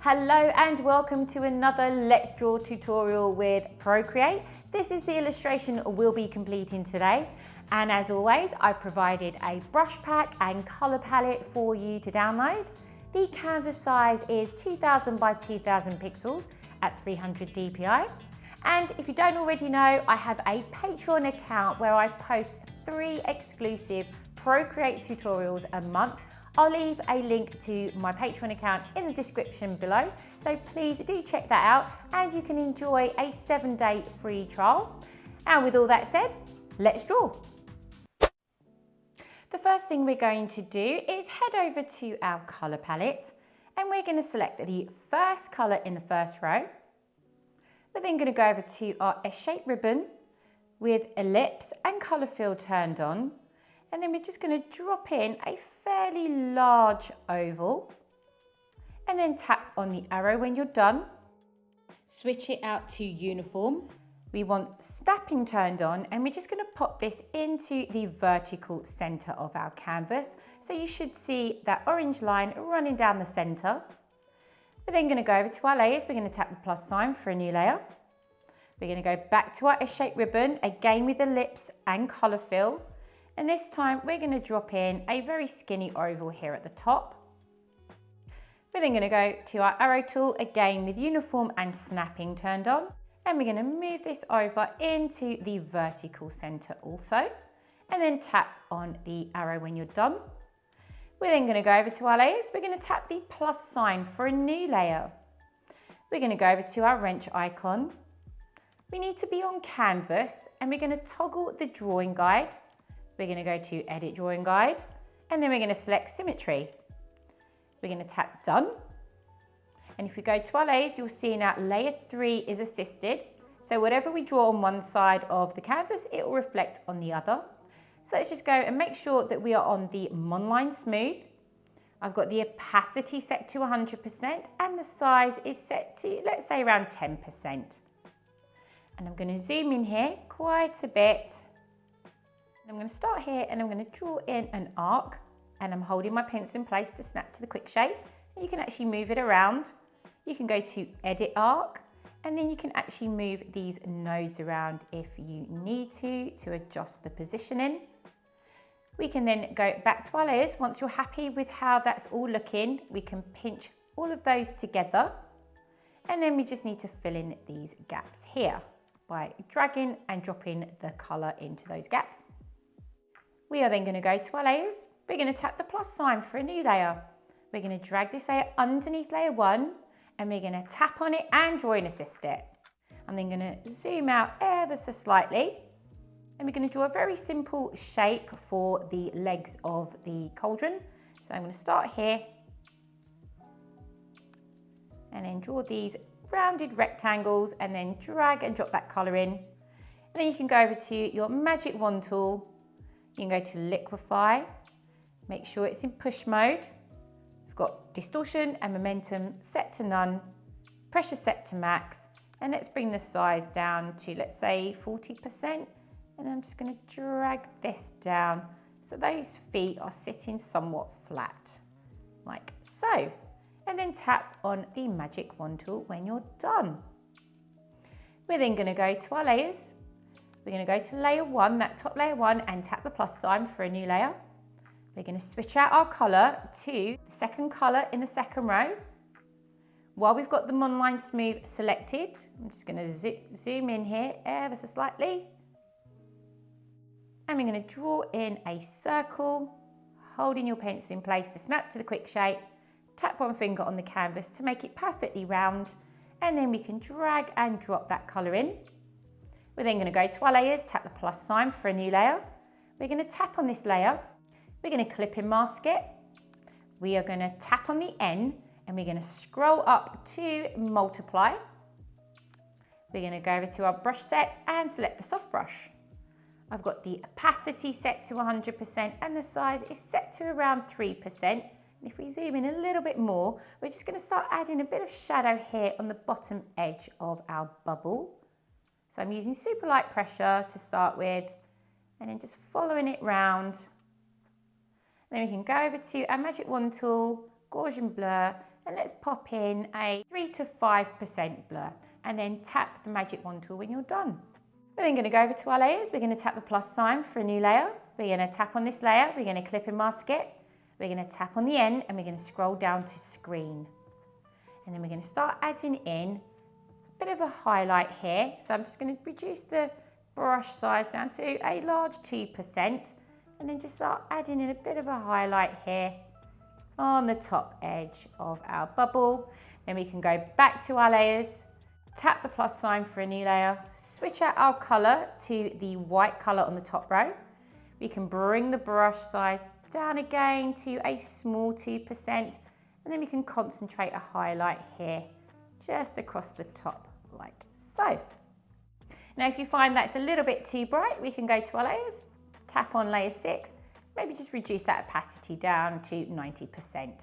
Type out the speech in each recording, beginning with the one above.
Hello and welcome to another Let's Draw tutorial with Procreate. This is the illustration we'll be completing today. And as always, I've provided a brush pack and colour palette for you to download. The canvas size is 2000 by 2000 pixels at 300 dpi. And if you don't already know, I have a Patreon account where I post 3 exclusive Procreate tutorials a month. I'll leave a link to my Patreon account in the description below, so please do check that out and you can enjoy a 7-day free trial. And with all that said, let's draw. The first thing we're going to do is head over to our colour palette and we're going to select the first colour in the first row. We're then going to go over to our S-shaped ribbon with ellipse and colour fill turned on. And then we're just going to drop in a fairly large oval and then tap on the arrow when you're done. Switch it out to uniform. We want snapping turned on and we're just going to pop this into the vertical centre of our canvas. So you should see that orange line running down the centre. We're then going to go over to our layers. We're going to tap the plus sign for a new layer. We're going to go back to our S-shaped ribbon, again with ellipse and colour fill. And this time we're going to drop in a very skinny oval here at the top. We're then going to go to our arrow tool, again with uniform and snapping turned on. And we're going to move this over into the vertical centre also. And then tap on the arrow when you're done. We're then going to go over to our layers. We're going to tap the plus sign for a new layer. We're going to go over to our wrench icon. We need to be on canvas and we're going to toggle the drawing guide. We're going to go to Edit Drawing Guide, and then we're going to select Symmetry. We're going to tap Done. And if we go to our layers, you'll see now Layer 3 is assisted. So whatever we draw on one side of the canvas, it will reflect on the other. So let's just go and make sure that we are on the Monoline Smooth. I've got the opacity set to 100%, and the size is set to, let's say, around 10%. And I'm going to zoom in here quite a bit. I'm going to start here and I'm going to draw in an arc and I'm holding my pencil in place to snap to the quick shape. And you can actually move it around. You can go to Edit Arc and then you can actually move these nodes around if you need to adjust the positioning. We can then go back to our layers. Once you're happy with how that's all looking, we can pinch all of those together and then we just need to fill in these gaps here by dragging and dropping the colour into those gaps. We are then going to go to our layers. We're going to tap the plus sign for a new layer. We're going to drag this layer underneath layer 1 and we're going to tap on it and drawing assist it. I'm then going to zoom out ever so slightly and we're going to draw a very simple shape for the legs of the cauldron. So I'm going to start here and then draw these rounded rectangles and then drag and drop that colour in. And then you can go over to your magic wand tool. You can go to liquify, make sure it's in push mode. We've got distortion and momentum set to none, pressure set to max, and let's bring the size down to, let's say, 40%. And I'm just going to drag this down so those feet are sitting somewhat flat, like so. And then tap on the magic wand tool when you're done. We're then going to go to our layers. We're going to go to layer 1, that top layer 1, and tap the plus sign for a new layer. We're going to switch out our colour to the second colour in the second row. While we've got the Monoline Smooth selected, I'm just going to zoom in here ever so slightly. And we're going to draw in a circle, holding your pencil in place to snap to the quick shape. Tap one finger on the canvas to make it perfectly round. And then we can drag and drop that colour in. We're then going to go to our layers, tap the plus sign for a new layer. We're going to tap on this layer. We're going to clip and mask it. We are going to tap on the N and we're going to scroll up to multiply. We're going to go over to our brush set and select the soft brush. I've got the opacity set to 100% and the size is set to around 3%. And if we zoom in a little bit more, we're just going to start adding a bit of shadow here on the bottom edge of our bubble. So I'm using super light pressure to start with and then just following it round. Then we can go over to our magic wand tool, Gaussian blur, And let's pop in a 3 to 5% blur and then tap the magic wand tool when you're done. We're then going to go over to our layers. We're going to tap the plus sign for a new layer. We're going to tap on this layer. We're going to clip and mask it. We're going to tap on the end and we're going to scroll down to screen. And then we're going to start adding in a bit of a highlight here. So I'm just going to reduce the brush size down to a large 2% and then just start adding in a bit of a highlight here on the top edge of our bubble. Then we can go back to our layers, tap the plus sign for a new layer, switch out our colour to the white colour on the top row. We can bring the brush size down again to a small 2% and then we can concentrate a highlight here just across the top like so. Now if you find that's a little bit too bright, we can go to our layers, tap on layer 6, maybe just reduce that opacity down to 90% and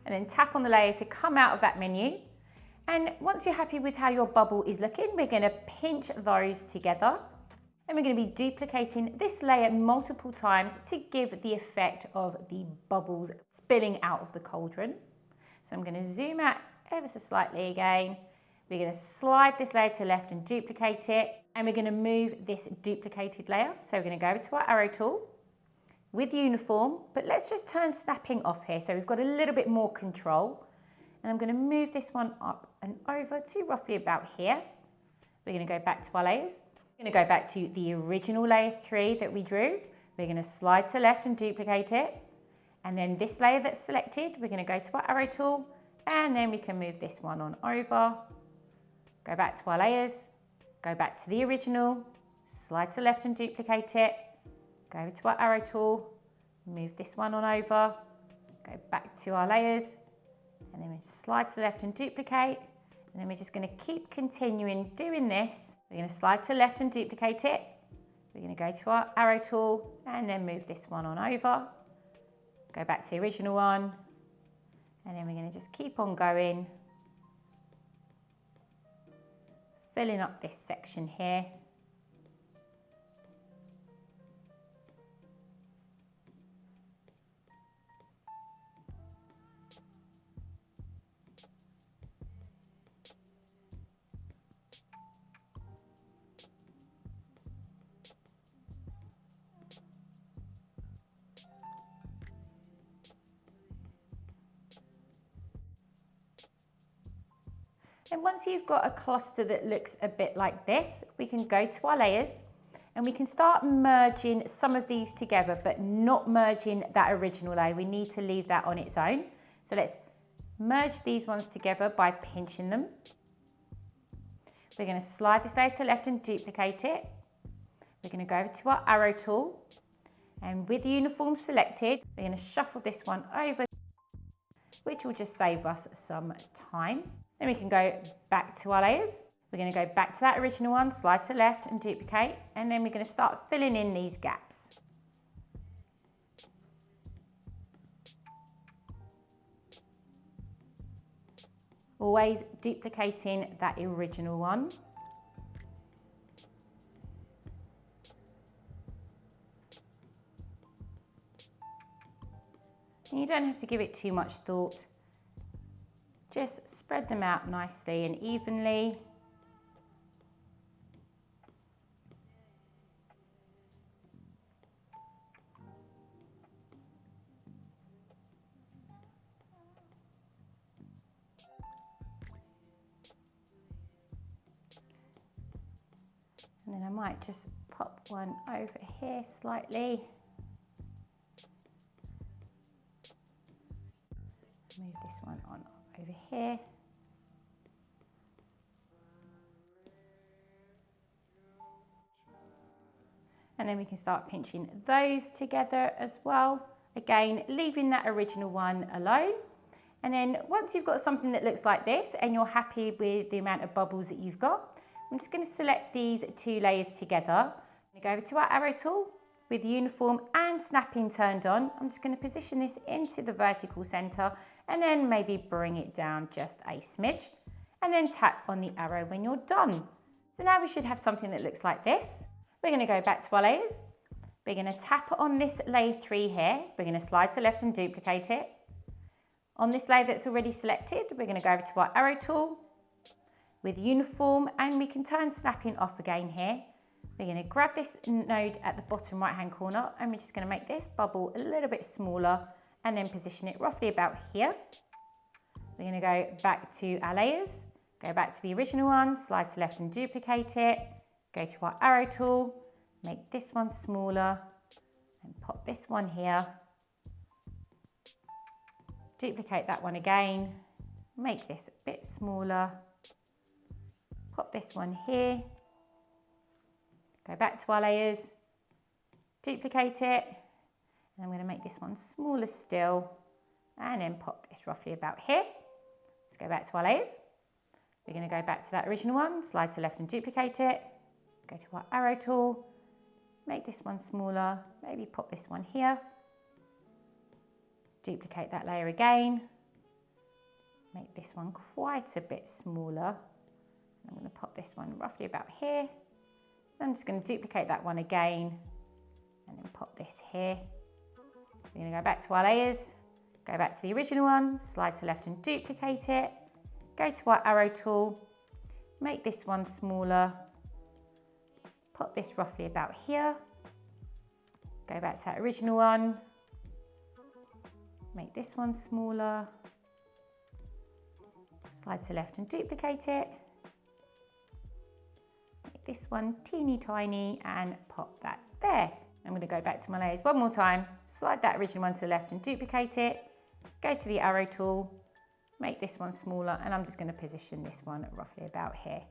then tap on the layer to come out of that menu. And once you're happy with how your bubble is looking, we're going to pinch those together and we're going to be duplicating this layer multiple times to give the effect of the bubbles spilling out of the cauldron. So I'm going to zoom out ever so slightly again. We're going to slide this layer to left and duplicate it, and we're going to move this duplicated layer. So we're going to go over to our arrow tool with uniform, but let's just turn snapping off here so we've got a little bit more control. And I'm going to move this one up and over to roughly about here. We're going to go back to our layers. We're going to go back to the original layer 3 that we drew. We're going to slide to left and duplicate it. And then this layer that's selected, we're going to go to our arrow tool, and then we can move this one on over. Go back to our layers, go back to the original, slide to the left and duplicate it, go over to our arrow tool, move this one on over, go back to our layers, and then we slide to the left and duplicate, and then we're just going to keep continuing doing this. We're going to slide to the left and duplicate it, we're going to go to our arrow tool, and then move this one on over, go back to the original one, and then we're going to just keep on going, filling up this section here. And once you've got a cluster that looks a bit like this, we can go to our layers and we can start merging some of these together, but not merging that original layer. We need to leave that on its own. So let's merge these ones together by pinching them. We're going to slide this layer to the left and duplicate it. We're going to go over to our arrow tool, and with the uniform selected, we're going to shuffle this one over, which will just save us some time. Then we can go back to our layers. We're going to go back to that original one, slide to the left and duplicate, and then we're going to start filling in these gaps. Always duplicating that original one. And you don't have to give it too much thought. Just spread them out nicely and evenly. And then I might just pop one over here slightly. Move this one on over here. And then we can start pinching those together as well. Again, leaving that original one alone. And then once you've got something that looks like this and you're happy with the amount of bubbles that you've got, I'm just going to select these two layers together. I'm going to go over to our arrow tool with uniform and snapping turned on. I'm just going to position this into the vertical center and then maybe bring it down just a smidge and then tap on the arrow when you're done. So now we should have something that looks like this. We're going to go back to our layers. We're going to tap on this layer 3 here. We're going to slide to the left and duplicate it. On this layer that's already selected, we're going to go over to our arrow tool with uniform, and we can turn snapping off again here. We're going to grab this node at the bottom right hand corner, and we're just going to make this bubble a little bit smaller and then position it roughly about here. We're going to go back to our layers, go back to the original one, slide to left and duplicate it, go to our arrow tool, make this one smaller and pop this one here. Duplicate that one again, make this a bit smaller, pop this one here, go back to our layers, duplicate it, and I'm going to make this one smaller still, and then pop this roughly about here. Let's go back to our layers. We're going to go back to that original one, slide to left and duplicate it, go to our arrow tool, make this one smaller, maybe pop this one here, duplicate that layer again, make this one quite a bit smaller. I'm going to pop this one roughly about here. I'm just going to duplicate that one again and then pop this here. We're going to go back to our layers, go back to the original one, slide to left and duplicate it, go to our arrow tool, make this one smaller, pop this roughly about here, go back to that original one, make this one smaller, slide to left and duplicate it, make this one teeny tiny and pop that there. I'm going to go back to my layers one more time, slide that original one to the left and duplicate it, go to the arrow tool, make this one smaller, and I'm just going to position this one roughly about here.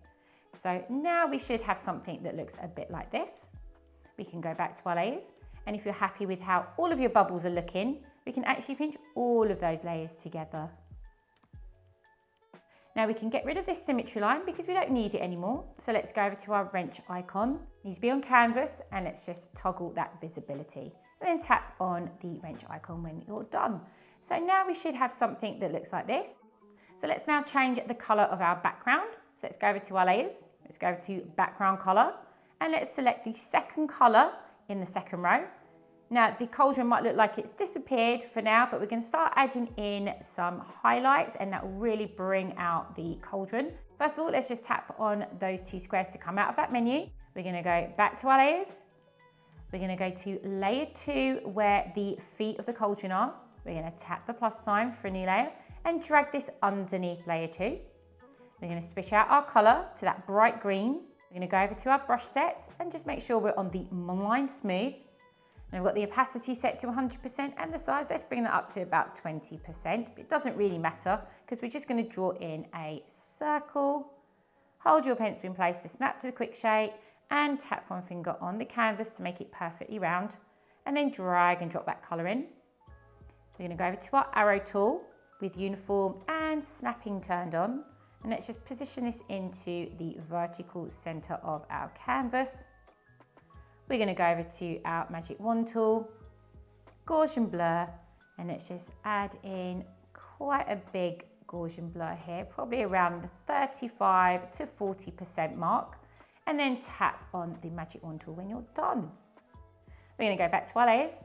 So now we should have something that looks a bit like this. We can go back to our layers, and if you're happy with how all of your bubbles are looking, we can actually pinch all of those layers together. Now we can get rid of this symmetry line because we don't need it anymore. So let's go over to our wrench icon. It needs to be on canvas, and let's just toggle that visibility. And then tap on the wrench icon when you're done. So now we should have something that looks like this. So let's now change the color of our background. So let's go over to our layers. Let's go over to background color, and let's select the second color in the second row. Now the cauldron might look like it's disappeared for now, but we're going to start adding in some highlights, and that will really bring out the cauldron. First of all, let's just tap on those two squares to come out of that menu. We're going to go back to our layers. We're going to go to layer 2 where the feet of the cauldron are. We're going to tap the plus sign for a new layer and drag this underneath layer 2. We're going to switch out our color to that bright green. We're going to go over to our brush set and just make sure we're on the line smooth. And I've got the opacity set to 100% and the size, let's bring that up to about 20%. It doesn't really matter because we're just going to draw in a circle. Hold your pencil in place to snap to the quick shape and tap one finger on the canvas to make it perfectly round, and then drag and drop that colour in. We're going to go over to our arrow tool with uniform and snapping turned on, and let's just position this into the vertical centre of our canvas. We're going to go over to our magic wand tool, Gaussian blur, and let's just add in quite a big Gaussian blur here, probably around the 35 to 40% mark, and then tap on the magic wand tool when you're done. We're going to go back to our layers,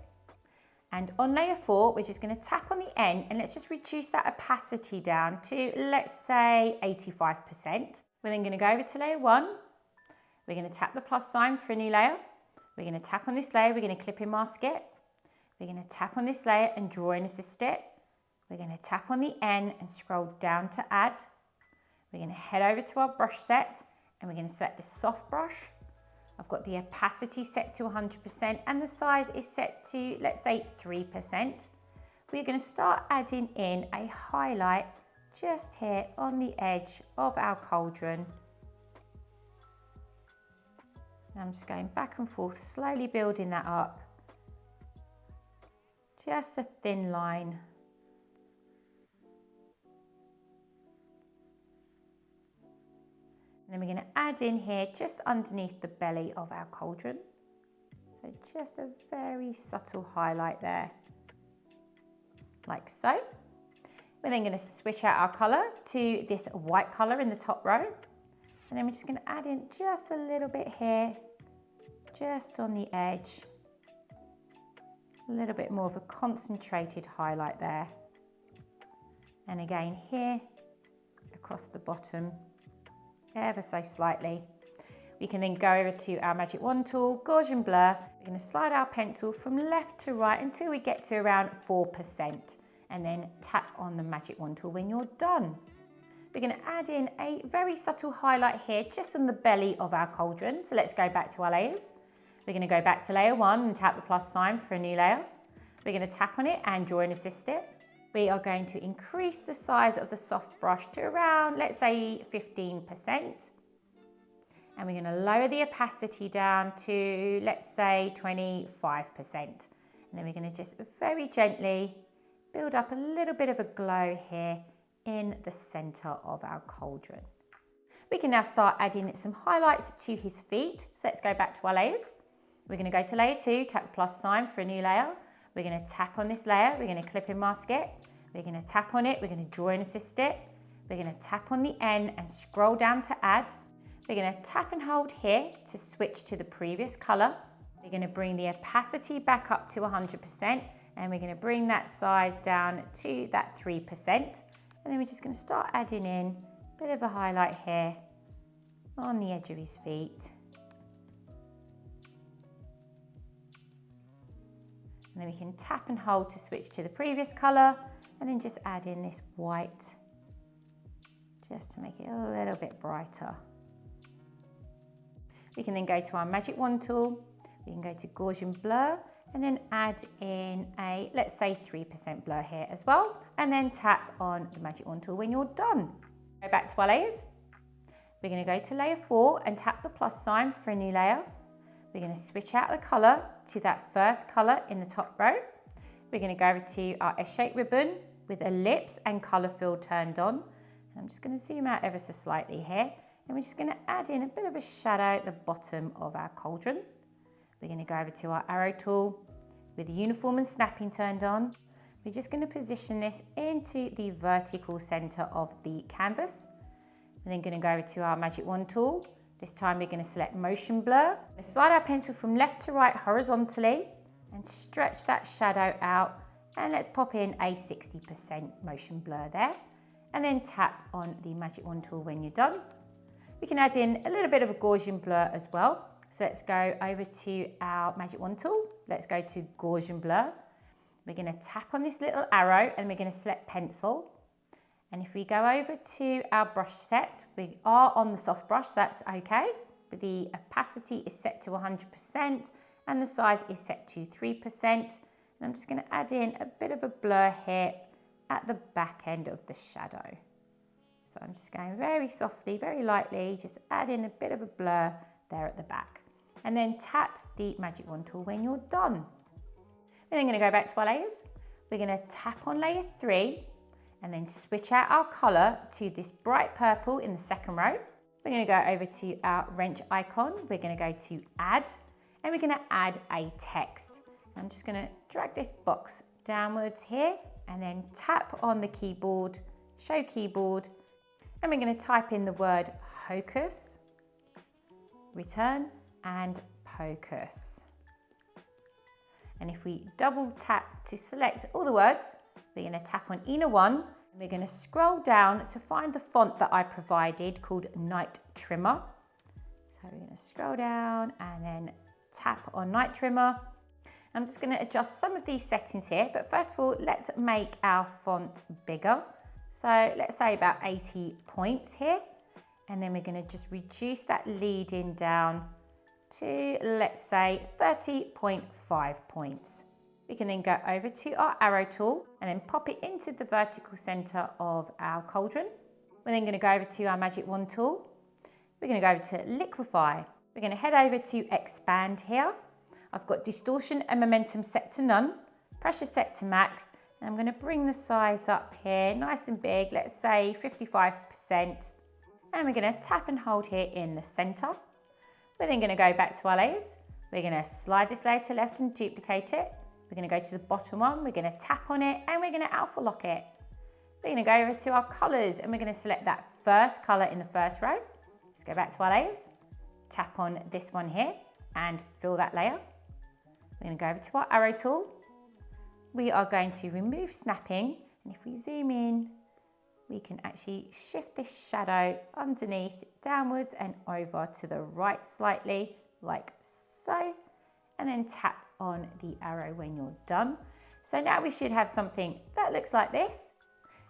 and on layer 4 we're just going to tap on the end, and let's just reduce that opacity down to, let's say, 85%. We're then going to go over to layer 1. We're going to tap the plus sign for a new layer. We're going to tap on this layer, we're going to clip and mask it. We're going to tap on this layer and draw and assist it. We're going to tap on the N and scroll down to add. We're going to head over to our brush set, and we're going to select the soft brush. I've got the opacity set to 100% and the size is set to, let's say, 3%. We're going to start adding in a highlight just here on the edge of our cauldron. And I'm just going back and forth, slowly building that up. Just a thin line. And then we're going to add in here just underneath the belly of our cauldron. So just a very subtle highlight there, like so. We're then going to switch out our colour to this white colour in the top row. And then we're just going to add in just a little bit here, just on the edge. A little bit more of a concentrated highlight there. And again here, across the bottom, ever so slightly. We can then go over to our magic wand tool, Gaussian blur. We're going to slide our pencil from left to right until we get to around 4%, and then tap on the magic wand tool when you're done. We're going to add in a very subtle highlight here, just on the belly of our cauldron. So let's go back to our layers. We're going to go back to layer 1 and tap the plus sign for a new layer. We're going to tap on it and draw and assist it. We are going to increase the size of the soft brush to around, let's say 15%. And we're going to lower the opacity down to, let's say 25%. And then we're going to just very gently build up a little bit of a glow here in the center of our cauldron. We can now start adding some highlights to his feet. So let's go back to our layers. We're going to go to layer 2, tap the plus sign for a new layer. We're going to tap on this layer. We're going to clip and mask it. We're going to tap on it. We're going to draw and assist it. We're going to tap on the N and scroll down to add. We're going to tap and hold here to switch to the previous color. We're going to bring the opacity back up to 100%, and we're going to bring that size down to that 3%. And then we're just going to start adding in a bit of a highlight here on the edge of his feet. And then we can tap and hold to switch to the previous color, and then just add in this white just to make it a little bit brighter. We can then go to our magic wand tool, we can go to Gaussian blur, and then add in a, let's say 3% blur here as well, and then tap on the magic wand tool when you're done. Go back to our layers. We're going to go to layer 4 and tap the plus sign for a new layer. We're going to switch out the colour to that first colour in the top row. We're going to go over to our S-shaped ribbon with ellipse and colour fill turned on. I'm just going to zoom out ever so slightly here. And we're just going to add in a bit of a shadow at the bottom of our cauldron. We're going to go over to our arrow tool with the uniform and snapping turned on. We're just going to position this into the vertical centre of the canvas. We're then going to go over to our magic wand tool. This time we're going to select motion blur. We're going to slide our pencil from left to right horizontally and stretch that shadow out. And let's pop in a 60% motion blur there. And then tap on the magic wand tool when you're done. We can add in a little bit of a Gaussian blur as well. So let's go over to our magic wand tool. Let's go to Gaussian blur. We're going to tap on this little arrow and we're going to select pencil. And if we go over to our brush set, we are on the soft brush, that's okay. But the opacity is set to 100% and the size is set to 3%. And I'm just going to add in a bit of a blur here at the back end of the shadow. So I'm just going very softly, very lightly, just add in a bit of a blur there at the back. And then tap the magic wand tool when you're done. We're then going to go back to our layers. We're going to tap on layer 3 and then switch out our colour to this bright purple in the second row. We're going to go over to our wrench icon. We're going to go to add, and we're going to add a text. I'm just going to drag this box downwards here and then tap on the keyboard, show keyboard, and we're going to type in the word Hocus, return, and Pocus. And if we double tap to select all the words, we're going to tap on Ena 1, and we're going to scroll down to find the font that I provided called Night Trimmer. So we're going to scroll down and then tap on Night Trimmer. I'm just going to adjust some of these settings here, but first of all, let's make our font bigger. So let's say about 80 points here, and then we're going to just reduce that leading down to, let's say, 30.5 points. We can then go over to our arrow tool and then pop it into the vertical center of our cauldron. We're then going to go over to our magic wand tool. We're going to go over to liquefy. We're going to head over to expand here. I've got distortion and momentum set to none, pressure set to max, and I'm going to bring the size up here nice and big, let's say 55%. And we're going to tap and hold here in the center. We're then going to go back to our layers. We're going to slide this layer to left and duplicate it. We're going to go to the bottom one. We're going to tap on it and we're going to alpha lock it. We're going to go over to our colors and we're going to select that first color in the first row. Let's go back to our layers. Tap on this one here and fill that layer. We're going to go over to our arrow tool. We are going to remove snapping, and if we zoom in we can actually shift this shadow underneath, downwards and over to the right slightly, like so, and then tap on the arrow when you're done. So now we should have something that looks like this.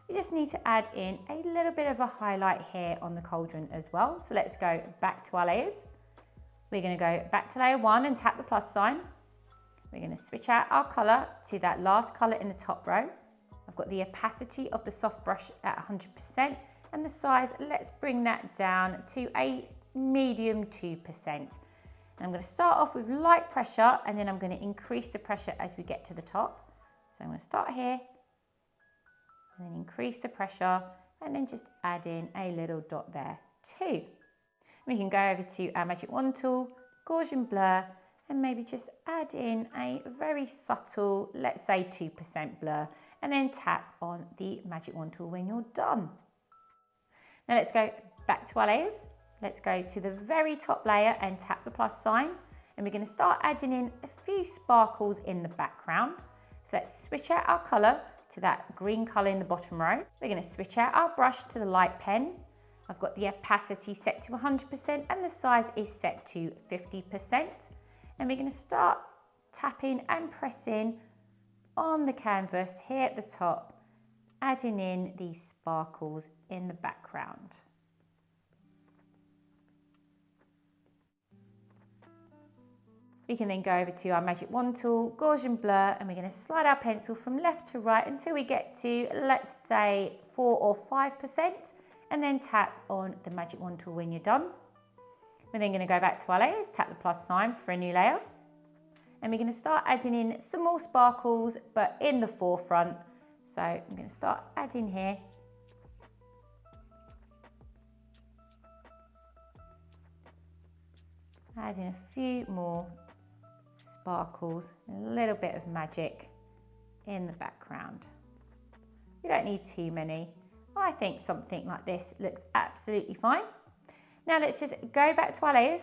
We just need to add in a little bit of a highlight here on the cauldron as well. So let's go back to our layers. We're going to go back to layer 1 and tap the plus sign. We're going to switch out our colour to that last colour in the top row. I've got the opacity of the soft brush at 100% and the size, let's bring that down to a medium 2%. And I'm going to start off with light pressure and then I'm going to increase the pressure as we get to the top. So I'm going to start here and then increase the pressure and then just add in a little dot there too. We can go over to our magic wand tool, Gaussian blur, and maybe just add in a very subtle, let's say 2% blur, and then tap on the magic wand tool when you're done. Now let's go back to our layers. Let's go to the very top layer and tap the plus sign, and we're going to start adding in a few sparkles in the background. So let's switch out our colour to that green colour in the bottom row. We're going to switch out our brush to the light pen. I've got the opacity set to 100% and the size is set to 50%. And we're going to start tapping and pressing on the canvas here at the top, adding in these sparkles in the background. We can then go over to our magic wand tool, Gaussian blur, and we're going to slide our pencil from left to right until we get to, let's say, 4 or 5%, and then tap on the magic wand tool when you're done. We're then going to go back to our layers, tap the plus sign for a new layer, and we're going to start adding in some more sparkles, but in the forefront. So I'm going to start adding here. Adding a few more sparkles, and a little bit of magic in the background. You don't need too many. I think something like this looks absolutely fine. Now let's just go back to our layers.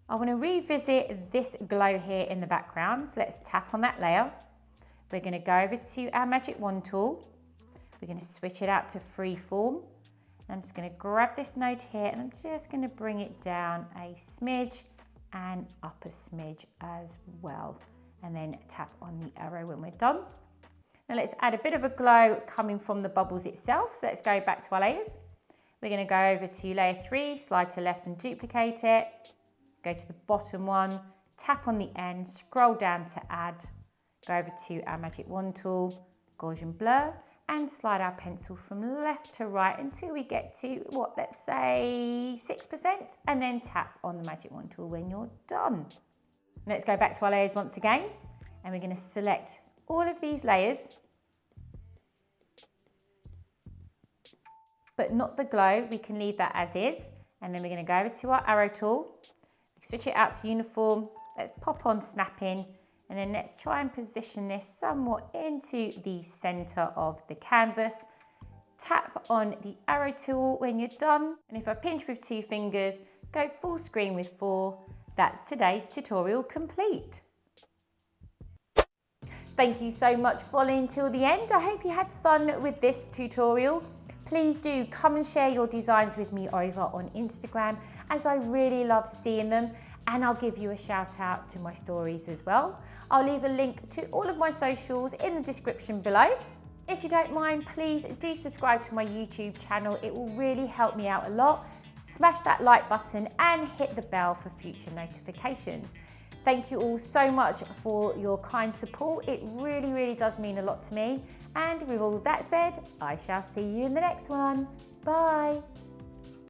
I want to revisit this glow here in the background. So let's tap on that layer. We're going to go over to our magic wand tool. We're going to switch it out to freeform. I'm just going to grab this node here and I'm just going to bring it down a smidge and up a smidge as well. And then tap on the arrow when we're done. Now let's add a bit of a glow coming from the bubbles itself. So let's go back to our layers. We're going to go over to layer 3, slide to left and duplicate it. Go to the bottom one, tap on the end, scroll down to add. Go over to our magic wand tool, Gaussian blur, and slide our pencil from left to right until we get to, what, let's say 6%, and then tap on the magic wand tool when you're done. Let's go back to our layers once again, and we're going to select all of these layers, but not the glow. We can leave that as is. And then we're going to go over to our arrow tool, switch it out to uniform. Let's pop on snapping, and then let's try and position this somewhat into the center of the canvas. Tap on the arrow tool when you're done. And if I pinch with 2 fingers, go full screen with 4. That's today's tutorial complete. Thank you so much for following till the end. I hope you had fun with this tutorial. Please do come and share your designs with me over on Instagram, as I really love seeing them, and I'll give you a shout out to my stories as well. I'll leave a link to all of my socials in the description below. If you don't mind, please do subscribe to my YouTube channel. It will really help me out a lot. Smash that like button and hit the bell for future notifications. Thank you all so much for your kind support. It really, really does mean a lot to me. And with all that said, I shall see you in the next one. Bye.